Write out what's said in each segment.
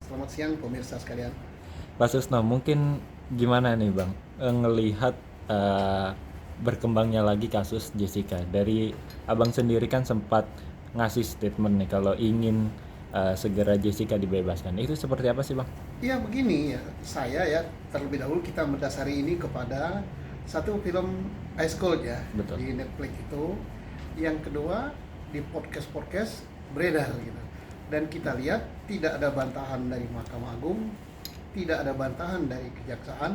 Selamat siang pemirsa sekalian. Pak Susno, mungkin gimana nih Bang ngelihat eh, berkembangnya lagi kasus Jessica. Dari Abang sendiri kan sempat ngasih statement nih kalau ingin segera Jessica dibebaskan. Itu seperti apa sih Bang? Ya begini ya, saya ya terlebih dahulu kita mendasari ini kepada satu film Ice Cold ya Betul. di Netflix itu. Yang kedua di podcast-podcast beredar gitu. Dan kita lihat tidak ada bantahan dari Mahkamah Agung, tidak ada bantahan dari Kejaksaan,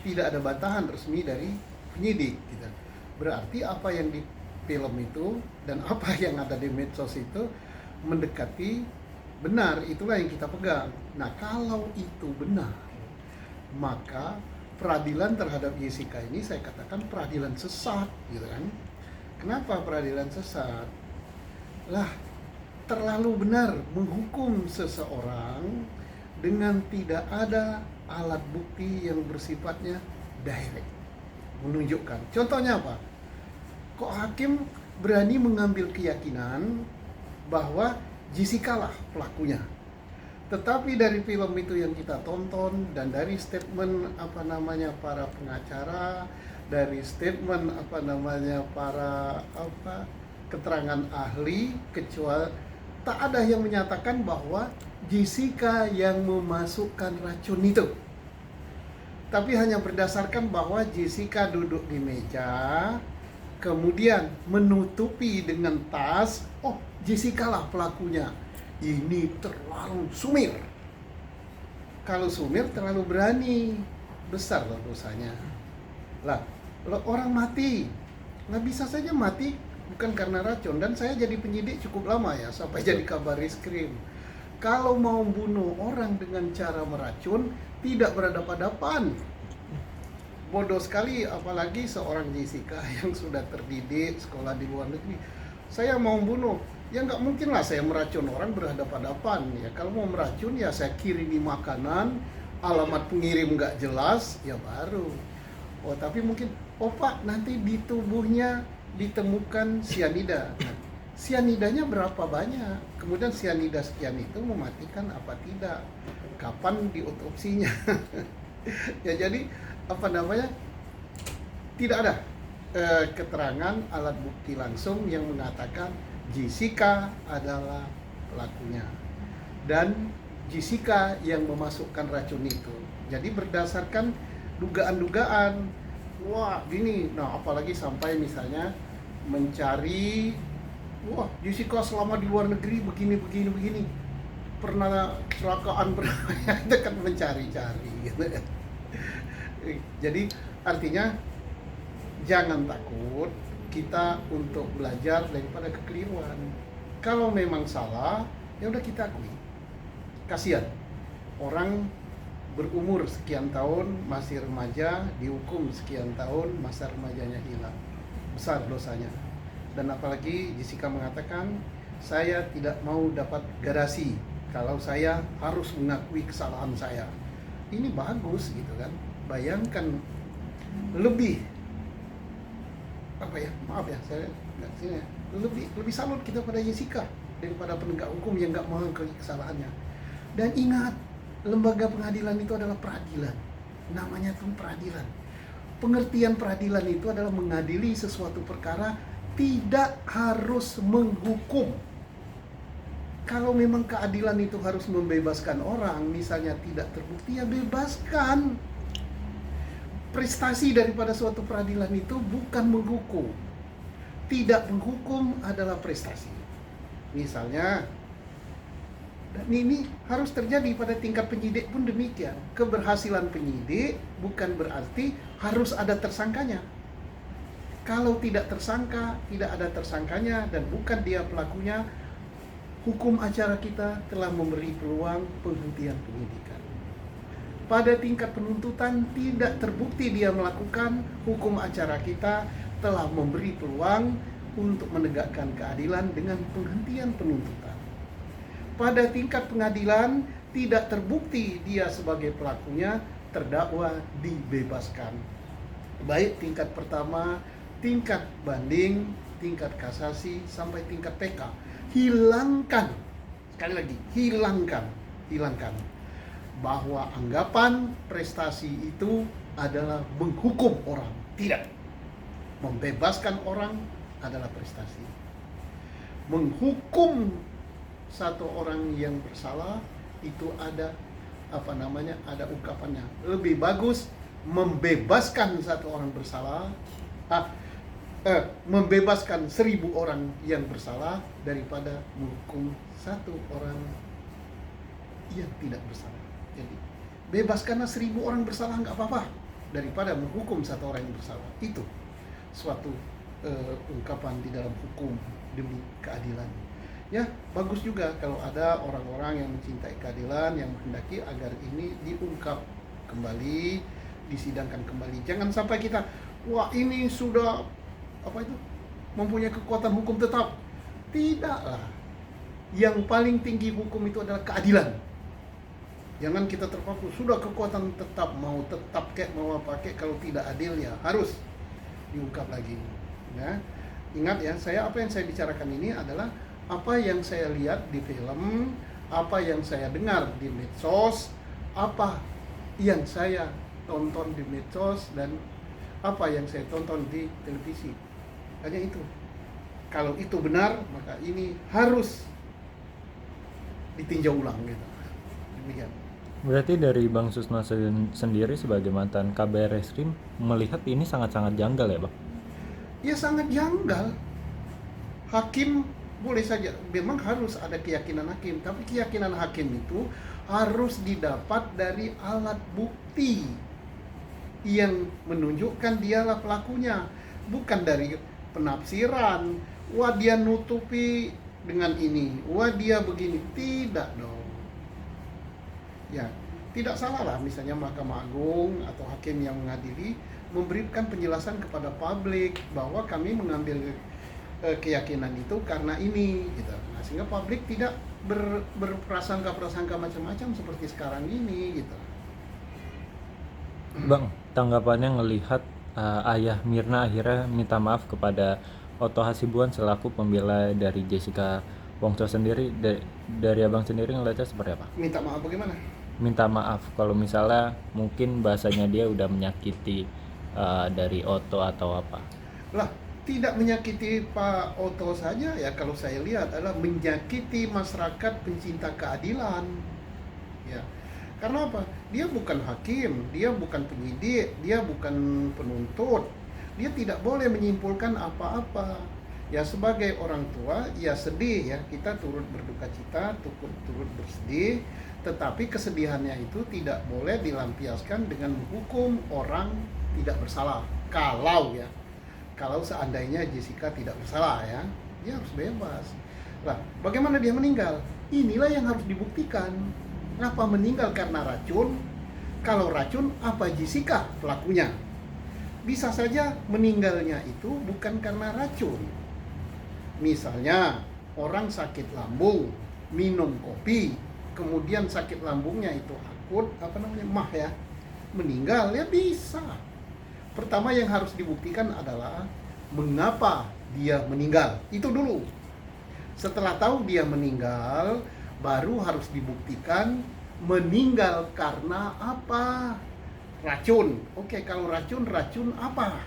tidak ada bantahan resmi dari penyidik gitu. Berarti apa yang di film itu dan apa yang ada di medsos itu mendekati benar, itulah yang kita pegang. Nah, kalau itu benar, maka peradilan terhadap Jessica ini saya katakan peradilan sesat, gitu kan? Kenapa peradilan sesat? Lah, terlalu benar menghukum seseorang dengan tidak ada alat bukti yang bersifatnya direct, menunjukkan. Contohnya apa? Kok hakim berani mengambil keyakinan bahwa Jessica lah pelakunya. Tetapi dari film itu yang kita tonton dan dari statement para pengacara, dari statement para keterangan ahli, kecuali tak ada yang menyatakan bahwa Jessica yang memasukkan racun itu. Tapi hanya berdasarkan bahwa Jessica duduk di meja, kemudian menutupi dengan tas. Oh, Jessica lah pelakunya. Ini terlalu sumir. Kalau sumir terlalu berani, besar loh dosanya. Lah, orang mati, nggak bisa saja mati bukan karena racun. Dan saya jadi penyidik cukup lama ya, sampai jadi kabar reskrim. Kalau mau bunuh orang dengan cara meracun, tidak berhadapan-hadapan. Bodoh sekali, apalagi seorang Jessica yang sudah terdidik sekolah di luar negeri. Saya mau bunuh, ya nggak mungkin lah saya meracun orang berhadapan-hadapan ya. Kalau mau meracun ya saya kirimi makanan, alamat pengirim nggak jelas, ya baru. Oh tapi mungkin, oh Pak nanti di tubuhnya ditemukan sianida. Nah, sianidanya berapa banyak? Kemudian sianida sekian itu mematikan apa tidak? Kapan diotopsinya? Ya jadi tidak ada keterangan alat bukti langsung yang mengatakan Jessica adalah pelakunya dan Jessica yang memasukkan racun itu. Jadi berdasarkan dugaan-dugaan, wah gini, nah apalagi sampai misalnya mencari, wah Jessica selama di luar negeri begini, pernah kecelakaan pernah itu kan mencari-cari gitu. Jadi artinya jangan takut kita untuk belajar daripada kekeliruan. Kalau memang salah, ya udah kita akui. Kasihan orang berumur sekian tahun masih remaja dihukum sekian tahun masa remajanya hilang. Besar dosanya. Dan apalagi Jessica mengatakan saya tidak mau dapat garasi kalau saya harus mengakui kesalahan saya. Ini bagus gitu kan. Bayangkan lebih saya nggak sini ya, lebih salut kita pada Jessica daripada penegak hukum yang nggak mengakui kesalahannya. Dan ingat, lembaga pengadilan itu adalah peradilan, namanya tuh peradilan. Pengertian peradilan itu adalah mengadili sesuatu perkara, tidak harus menghukum. Kalau memang keadilan itu harus membebaskan orang, misalnya tidak terbukti, ya bebaskan. Prestasi daripada suatu peradilan itu bukan menghukum. Tidak menghukum adalah prestasi. Misalnya, dan ini harus terjadi pada tingkat penyidik pun demikian. Keberhasilan penyidik bukan berarti harus ada tersangkanya. Kalau tidak tersangka, tidak ada tersangkanya dan bukan dia pelakunya, hukum acara kita telah memberi peluang penghentian penyidikan. Pada tingkat penuntutan tidak terbukti dia melakukan, hukum acara kita telah memberi peluang untuk menegakkan keadilan dengan penghentian penuntutan. Pada tingkat pengadilan tidak terbukti dia sebagai pelakunya, terdakwa dibebaskan. Baik tingkat pertama, tingkat banding, tingkat kasasi sampai tingkat TK. Hilangkan. Sekali lagi, hilangkan hilangkan. Bahwa anggapan prestasi itu adalah menghukum orang. Tidak. Membebaskan orang adalah prestasi. Menghukum satu orang yang bersalah itu ada ada ungkapannya. Lebih bagus membebaskan satu orang bersalah, membebaskan 1000 orang yang bersalah daripada menghukum satu orang yang tidak bersalah. Jadi bebaskanlah 1000 orang bersalah nggak apa-apa daripada menghukum satu orang yang bersalah. Itu suatu ungkapan di dalam hukum demi keadilan. Ya, bagus juga kalau ada orang-orang yang mencintai keadilan, yang menghendaki agar ini diungkap kembali, disidangkan kembali. Jangan sampai kita, wah ini sudah mempunyai kekuatan hukum tetap. Tidaklah. Yang paling tinggi hukum itu adalah keadilan. Jangan kita terpaku, sudah kekuatan tetap, mau tetap kayak mau apa kayak, kalau tidak adil ya harus diungkap lagi. Ya. Ingat ya, apa yang saya bicarakan ini adalah apa yang saya lihat di film, apa yang saya dengar di medsos, apa yang saya tonton di medsos, dan apa yang saya tonton di televisi. Hanya itu. Kalau itu benar, maka ini harus ditinjau ulang gitu. Demikian. Berarti dari Bang Susno sendiri sebagai mantan Kabar Reskrim melihat ini sangat-sangat janggal ya Bang? Ya sangat janggal. Hakim boleh saja, memang harus ada keyakinan hakim, tapi keyakinan hakim itu harus didapat dari alat bukti yang menunjukkan dialah pelakunya, bukan dari penafsiran. Wah dia nutupi dengan ini, wah dia begini, tidak dong. Ya, tidak salah lah misalnya Mahkamah Agung atau hakim yang mengadili memberikan penjelasan kepada publik bahwa kami mengambil keyakinan itu karena ini gitu. Nah, sehingga publik tidak berprasangka-prasangka macam-macam seperti sekarang ini gitu. Bang, tanggapannya ngelihat ayah Mirna akhirnya minta maaf kepada Otto Hasibuan selaku pembela dari Jessica Wongso sendiri. Dari abang sendiri ngelihatnya seperti apa? Minta maaf bagaimana? Minta maaf kalau misalnya mungkin bahasanya dia udah menyakiti dari Otto atau apa. Lah, tidak menyakiti Pak Otto saja ya, kalau saya lihat adalah menyakiti masyarakat pencinta keadilan. Ya. Karena apa? Dia bukan hakim, dia bukan penyidik, dia bukan penuntut. Dia tidak boleh menyimpulkan apa-apa. Ya sebagai orang tua, ya sedih ya, kita turut berduka cita, turut bersedih, tetapi kesedihannya itu tidak boleh dilampiaskan dengan menghukum orang tidak bersalah. Kalau seandainya Jessica tidak bersalah ya, dia harus bebas. Lah, bagaimana dia meninggal? Inilah yang harus dibuktikan. Kenapa meninggal karena racun? Kalau racun, apa Jessica pelakunya? Bisa saja meninggalnya itu bukan karena racun. Misalnya, orang sakit lambung, minum kopi, kemudian sakit lambungnya itu akut, mah ya, meninggal, ya bisa. Pertama yang harus dibuktikan adalah mengapa dia meninggal. Itu dulu. Setelah tahu dia meninggal, baru harus dibuktikan meninggal karena apa? Racun. Oke, kalau racun apa?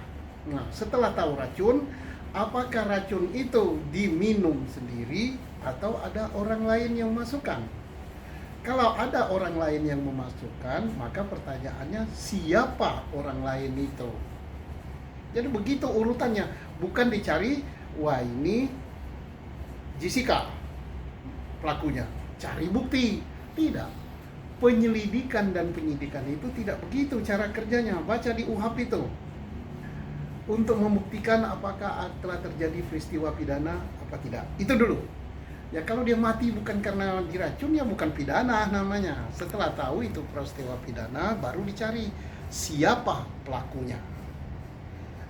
Nah, setelah tahu racun, apakah racun itu diminum sendiri atau ada orang lain yang masukkan? Kalau ada orang lain yang memasukkan, maka pertanyaannya siapa orang lain itu? Jadi begitu urutannya, bukan dicari, wah ini Jessica pelakunya, cari bukti. Tidak. Penyelidikan dan penyidikan itu tidak begitu cara kerjanya. Baca di UHAP itu. Untuk membuktikan apakah telah terjadi peristiwa pidana apa tidak. Itu dulu. Ya kalau dia mati bukan karena diracun ya bukan pidana namanya. Setelah tahu itu peristiwa pidana baru dicari siapa pelakunya.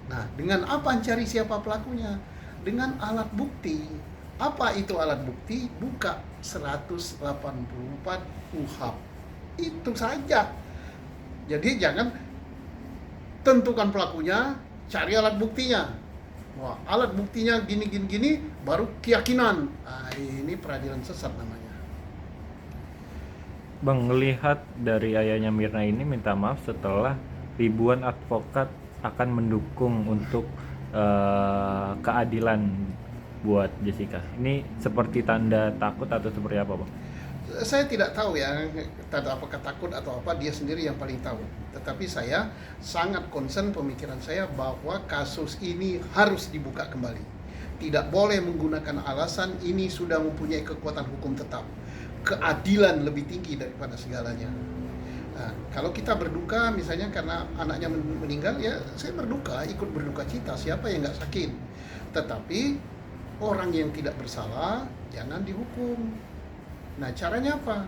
Nah, dengan apa cari siapa pelakunya? Dengan alat bukti. Apa itu alat bukti? Buka 184 UHAP. Itu saja. Jadi jangan tentukan pelakunya, cari alat buktinya. Wah, alat buktinya gini, baru keyakinan. Nah, ini peradilan sesat namanya. Bang, ngelihat dari ayahnya Mirna ini minta maaf setelah ribuan advokat akan mendukung untuk keadilan buat Jessica. Ini seperti tanda takut atau seperti apa, Bang? Saya tidak tahu ya, apakah takut atau apa, dia sendiri yang paling tahu. Tetapi saya sangat concern, pemikiran saya bahwa kasus ini harus dibuka kembali. Tidak boleh menggunakan alasan ini sudah mempunyai kekuatan hukum tetap. Keadilan lebih tinggi daripada segalanya. Nah, kalau kita berduka misalnya karena anaknya meninggal, ya saya berduka, ikut berduka cita, siapa yang nggak sakit. Tetapi orang yang tidak bersalah jangan dihukum. Nah, caranya apa?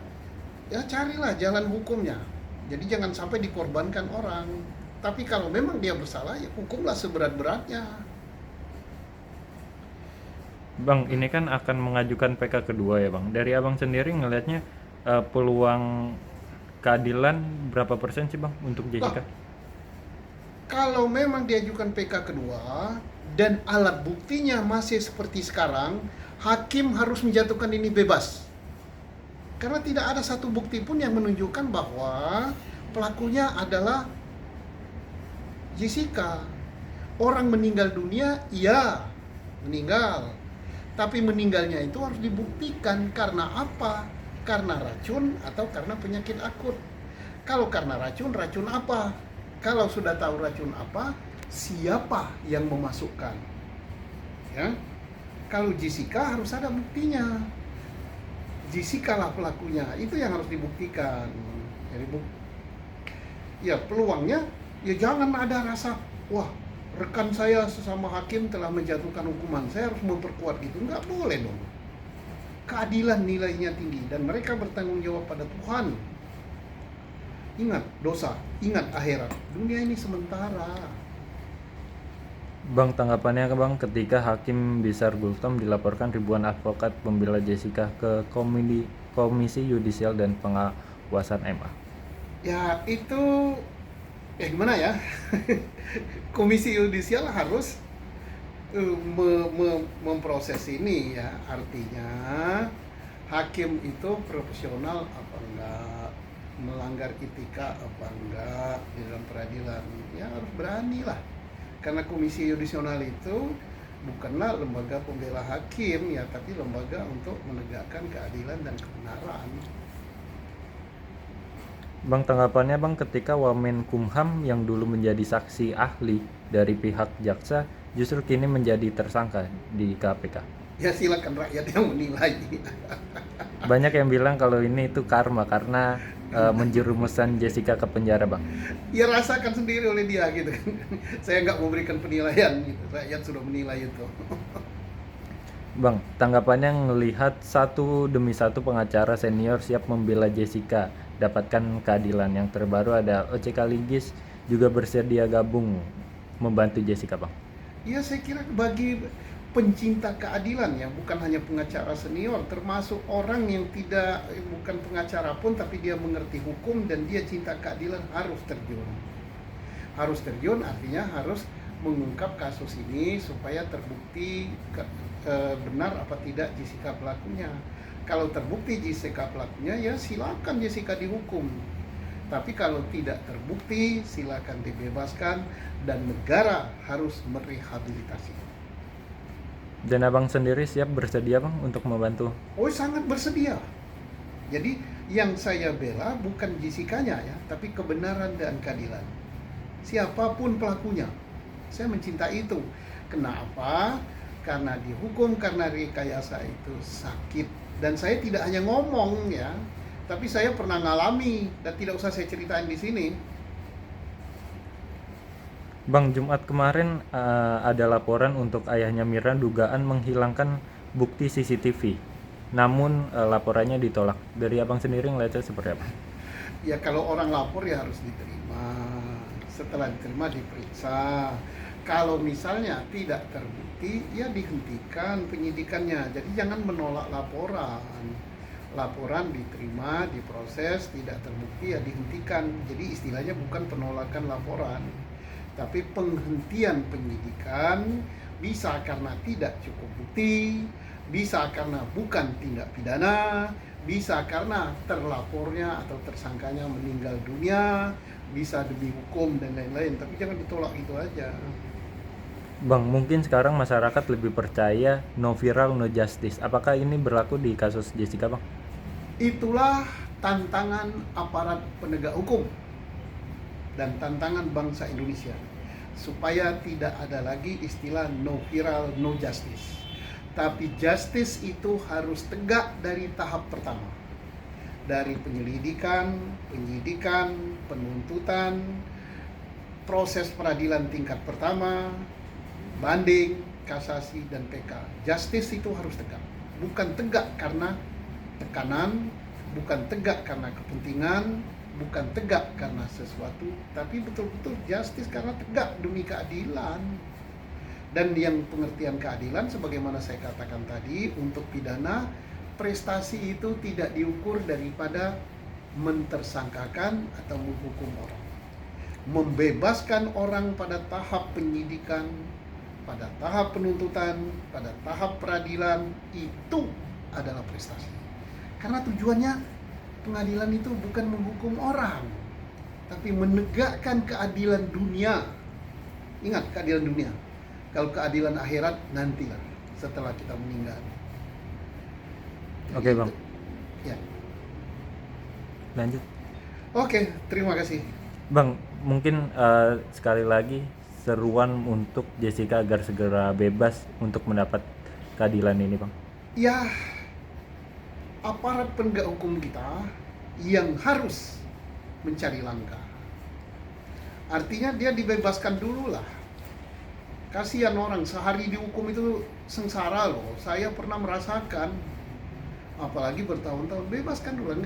Ya carilah jalan hukumnya. Jadi jangan sampai dikorbankan orang. Tapi kalau memang dia bersalah, ya hukumlah seberat-beratnya. Bang, ini kan akan mengajukan PK kedua ya, Bang. Dari Abang sendiri ngelihatnya peluang keadilan berapa persen sih, Bang, untuk Jessica? Kalau memang diajukan PK kedua dan alat buktinya masih seperti sekarang, hakim harus menjatuhkan ini bebas. Karena tidak ada satu bukti pun yang menunjukkan bahwa pelakunya adalah Jessica. Orang meninggal dunia, iya, meninggal. Tapi meninggalnya itu harus dibuktikan karena apa? Karena racun atau karena penyakit akut. Kalau karena racun, racun apa? Kalau sudah tahu racun apa, siapa yang memasukkan? Ya. Kalau Jessica harus ada buktinya. Jessica lah pelakunya, itu yang harus dibuktikan. Jadi ya peluangnya, ya jangan ada rasa, wah rekan saya sesama hakim telah menjatuhkan hukuman, saya harus memperkuat gitu, nggak boleh dong. Keadilan nilainya tinggi dan mereka bertanggung jawab pada Tuhan. Ingat dosa, ingat akhirat, dunia ini sementara. Bang, tanggapannya Bang ketika Hakim Besar Gultom dilaporkan ribuan advokat pembela Jessica ke Komisi Yudisial dan Pengawasan MA. Ya itu, gimana ya, Komisi Yudisial harus memproses ini ya, artinya hakim itu profesional apa enggak, melanggar etika apa enggak di dalam peradilan, ya harus berani lah. Karena Komisi Yudisial itu bukanlah lembaga pembela hakim ya, tapi lembaga untuk menegakkan keadilan dan kebenaran. Bang, tanggapannya Bang ketika Wamenkumham yang dulu menjadi saksi ahli dari pihak jaksa justru kini menjadi tersangka di KPK. Ya silakan rakyat yang menilai. Banyak yang bilang kalau ini itu karma karena menjerumuskan Jessica ke penjara, Bang. Ya rasakan sendiri oleh dia gitu kan. Saya nggak memberikan penilaian gitu. Rakyat sudah menilai itu. Bang, tanggapannya ngelihat satu demi satu pengacara senior siap membela Jessica dapatkan keadilan. Yang terbaru ada OCK Ligis juga bersedia gabung membantu Jessica, Bang. Ya saya kira bagi pencinta keadilan ya, bukan hanya pengacara senior, termasuk orang yang bukan pengacara pun tapi dia mengerti hukum dan dia cinta keadilan harus terjun. Harus terjun artinya harus mengungkap kasus ini supaya terbukti benar apa tidak Jessica pelakunya. Kalau terbukti Jessica pelakunya, ya silakan Jessica dihukum. Tapi kalau tidak terbukti, silakan dibebaskan dan negara harus merehabilitasi. Dan Abang sendiri siap bersedia, Bang, untuk membantu? Oh, sangat bersedia. Jadi yang saya bela bukan Jessica-nya ya, tapi kebenaran dan keadilan. Siapapun pelakunya, saya mencintai itu. Kenapa? Karena dihukum karena rekayasa itu sakit. Dan saya tidak hanya ngomong ya, tapi saya pernah ngalami dan tidak usah saya ceritain di sini. Bang, Jumat kemarin ada laporan untuk ayahnya Mirna dugaan menghilangkan bukti CCTV. Namun laporannya ditolak. Dari Abang sendiri ngeliatnya seperti apa? Ya kalau orang lapor ya harus diterima. Setelah diterima diperiksa. Kalau misalnya tidak terbukti, ya dihentikan penyidikannya. Jadi jangan menolak laporan. Laporan diterima, diproses, tidak terbukti ya dihentikan. Jadi istilahnya bukan penolakan laporan, tapi penghentian penyidikan. Bisa karena tidak cukup bukti, Bisa karena bukan tindak pidana, bisa karena terlapornya atau tersangkanya meninggal dunia, bisa demi hukum dan lain-lain. Tapi jangan ditolak itu aja. Bang, mungkin sekarang masyarakat lebih percaya no viral no justice. Apakah ini berlaku di kasus Jessica, Bang? Itulah tantangan aparat penegak hukum dan tantangan bangsa Indonesia, supaya tidak ada lagi istilah no viral no justice. Tapi justice itu harus tegak dari tahap pertama, dari penyelidikan, penyidikan, penuntutan, proses peradilan tingkat pertama, banding, kasasi, dan PK. Justice itu harus tegak, bukan tegak karena tekanan, bukan tegak karena kepentingan, bukan tegak karena sesuatu, tapi betul-betul justice karena tegak demi keadilan. Dan yang pengertian keadilan sebagaimana saya katakan tadi, untuk pidana prestasi itu tidak diukur daripada mentersangkakan atau menghukum orang. Membebaskan orang pada tahap penyidikan, pada tahap penuntutan, pada tahap peradilan, itu adalah prestasi. Karena tujuannya pengadilan itu bukan menghukum orang, tapi menegakkan keadilan dunia. Ingat, keadilan dunia. Kalau keadilan akhirat nantilah, setelah kita meninggal. Oke, Bang. Ya. Lanjut. Oke, terima kasih. Bang, mungkin sekali lagi seruan untuk Jessica agar segera bebas untuk mendapat keadilan ini, Bang. Ya, aparat penegak hukum kita yang harus mencari langkah. Artinya dia dibebaskan dulu lah. Kasihan orang, sehari dihukum itu sengsara loh. Saya pernah merasakan, apalagi bertahun-tahun. Bebaskan dulu,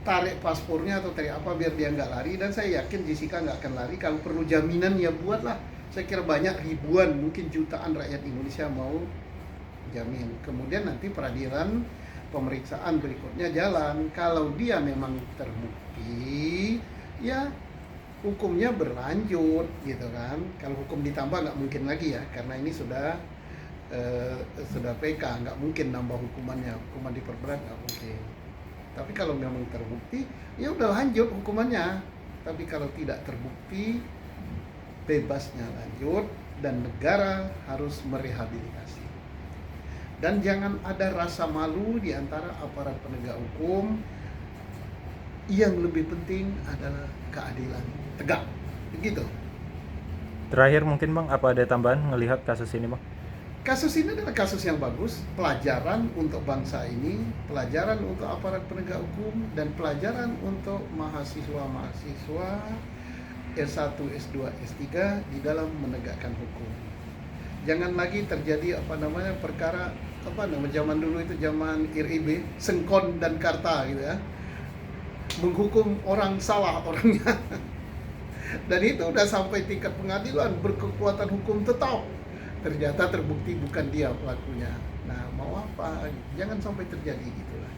tarik paspornya atau tarik apa biar dia nggak lari. Dan saya yakin Jessica nggak akan lari. Kalau perlu jaminan ya buatlah. Saya kira banyak, ribuan, mungkin jutaan rakyat Indonesia mau jamin. Kemudian nanti peradilan, pemeriksaan berikutnya jalan. Kalau dia memang terbukti, ya hukumnya berlanjut gitu kan. Kalau hukum ditambah nggak mungkin lagi ya, karena ini sudah PK, nggak mungkin nambah hukumannya, hukuman diperberat nggak mungkin. Tapi kalau memang terbukti, ya udah lanjut hukumannya. Tapi kalau tidak terbukti, bebasnya lanjut, dan negara harus merehabilitasi. Dan jangan ada rasa malu di antara aparat penegak hukum. Yang lebih penting adalah keadilan tegak. Begitu. Terakhir mungkin, Bang, apa ada tambahan ngelihat kasus ini, Bang? Kasus ini adalah kasus yang bagus, pelajaran untuk bangsa ini, pelajaran untuk aparat penegak hukum, dan pelajaran untuk mahasiswa-mahasiswa S1, S2, S3 di dalam menegakkan hukum. Jangan lagi terjadi perkara zaman dulu itu, zaman IRIB, Sengkon dan Karta gitu ya. Menghukum orang salah orangnya. Dan itu udah sampai tingkat pengadilan, berkekuatan hukum tetap. Ternyata terbukti bukan dia pelakunya. Nah, mau apa? Jangan sampai terjadi gitulah.